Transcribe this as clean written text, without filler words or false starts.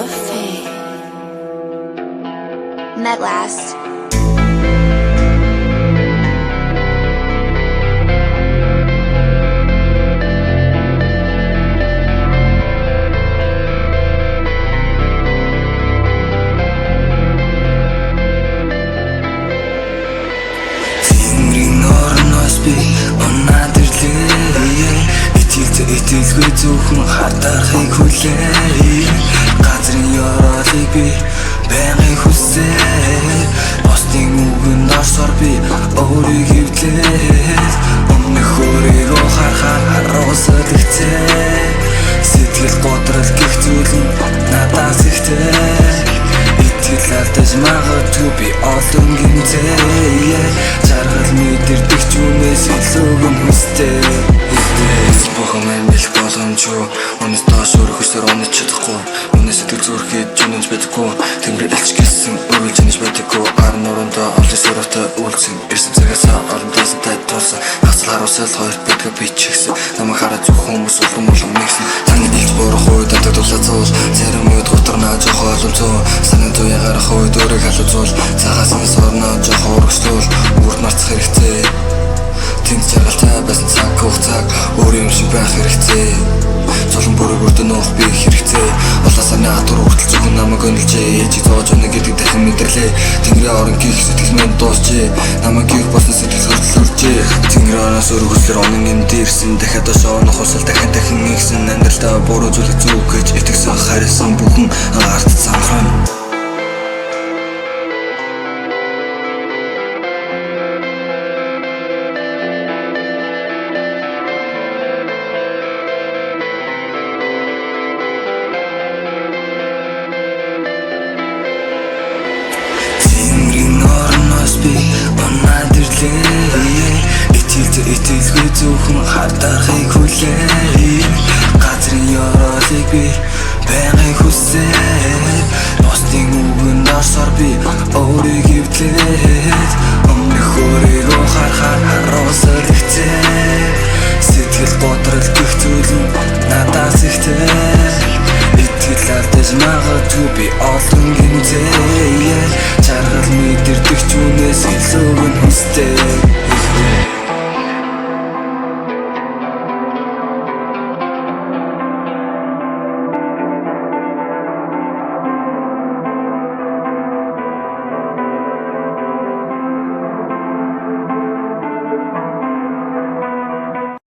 Buffet. Met last. Итгэлгүй зөвхөн хатархыг хүлээ. Газрын ёроолыг би байнгын хүсээ. Босдын үгэнд орсоор би өөрийг хөвлээд. Өмнөх өөрийгөө харахаар харуулсад ихтэй. Сэтгэл готрол гэх зүйл нь надаас ихтэй. Итгэл алдаж магадгүй би олон гинзээ. Жаргал мэдэрдэг ч үнээс илүүг нь хүстэй. Бохон мэн бэлх боломжгүй. Өнөөс доош өөр хүсээр онож чадахгүй. Үнээс сэтгэл зүрхэд жинэж байдаггүй. Тэнгэр элч гэлсэн өргөл жинэж байдаггүй. Ар нуруундаа олон сураатай үйлсэн. Ирсэн цагаасаа оромдоос тайлтуулсан. Хасал харуулсал хоёр бэдгээ бичигсэн. Намайг хараад зүх хүмүүс улам улам нэгсэн. Таны нэгж бурах үед амтаг дулаацуул. Зарим үед гутарнаа жоох боломжгүй. Санаа зүй гарах үед өөрийг халуузуул. Цагаас нь сорноо жоох урагшлуул. Үрд марцах хэрэгтэй. Тэнд жаргалтай байсан цаг хугацааг өөр юм шиг байх хэрэгтэй. Золон бүрэг өрдөн нуух би хэрэгтэй. Олон сарны хатур хүртэл зөвхөн намайг өнөлжээ. Ээжийг зоож өнө гэдэг дахин мэдэрлээ. Тэнгэрийн орон гих сэтгэл минь дуусчээ. Намайг гих болсон сэтгэл хөдлөлжээ. Тэнгэрийн ороос өөр хүслэр онон энд ирсэн. Дахиад дошоо онох усал дахин нэгсэн. Амьдралдаа буруу зүйлийг зүг гэж итгэсэн харилсан бүхэн арт санхран. Итгэлгүй зөвхөн хатархыг хүлээ. Газрын ёроолыг би байнгын хүсээ. Босдын үгэнд орсоор би өөрийг хөвлээд. Өмнөх өөрийгөө харахаар харуулсад ихтэй. Сэтгэл готрол гэх зүйл нь надаас ихтэй. Итгэл алдаж магадгүй би олон гинзээ. Жаргал мэдэрдэг ч үнээс илүүг нь хүстэй.